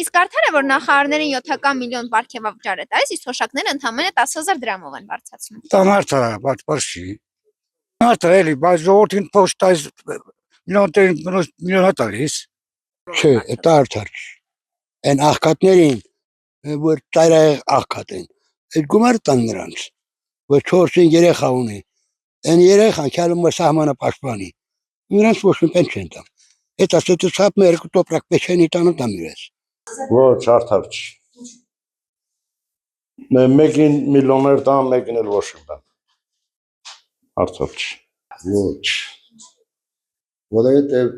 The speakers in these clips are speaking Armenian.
Իսկ արդար է, որ նախարարներին 7 միլիոն պարգևավճար է տալիս, իսկ թոշակները ընդամենը 10,000 դրամով են բարձրացնում։ Դա մարդը, բայց չի։ Մարդը էլի, բայց ժողովրդին փոստայից միլիոն տալիս։ Չէ, դա արդար չի։ Այն աղքատներին, որ ծայրահեղ աղքատ են, այդ գումարը տան նրանց, որ 4-5 երեխա ունի, այն երեխան քյալում որ սահմանը պաշտպանի, նրանց ոչ մի պեն չեն տամ։ Այդ ասեցի ցապ մեր երկու տոպրակ պեչենի տանը տամ իրենց։ Ոչ, արդար չի։ Մեկին միլիոններ տան, մեկին էլ ոչ տան։ Արդար չի։ Ոչ։ Որովհետև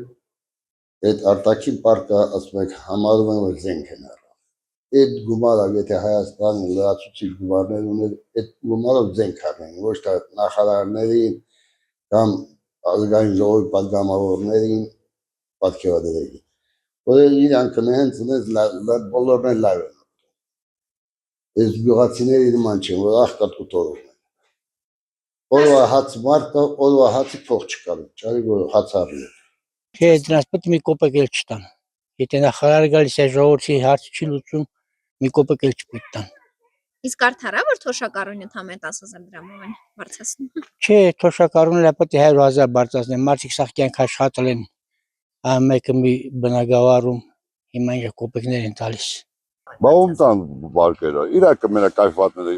այդ արտաքին պարկը ասում եք համարում են որ զենք են առավ։ Այդ գումարը եթե Հայաստանը լրացուցիչ գումարներ ուներ, այդ գումարով զենք առնեն, ոչ թե նախարարներին կամ ազգային ժողովի պատգամավորներին պատկերադրել։ Որը իրանք հենց բոլորն են լավ են։ Այս գյուղացիների նման չեն, որ աղքատ ու տորում են։ Օրվա հաց մարդը, օրվա հացի փող չկա, չարի որ հաց առնի։ Չէ, դրանց պետք է մի կոպեկ էլ չտան։ Եթե նախարարը գալիս է ժողովրդի հարցը չի լուծում, մի կոպեկ էլ չպետք տան։ Իսկ արդար է, որ թոշակառուն ընդամենը 10,000 դրամով են բարձրացնում։ Չէ, թոշակառուները պետք է 100,000 բարձրացնեն, մարդիկ սաղ կյանք աշխատել են, մեկը մի բնակավարում, հիմա ինչ կոպեկներ են տալիս։ Բա ում տան վարկերը, իրակը մենակ կայֆվածները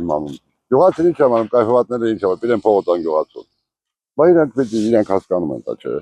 իմանում։ Գյուղացին ինչ ամանում, կայֆվածները ինչ ամանում, իրեն փողոց են գյուղացում։ Բա իրանք հասկանում են դա, չէ։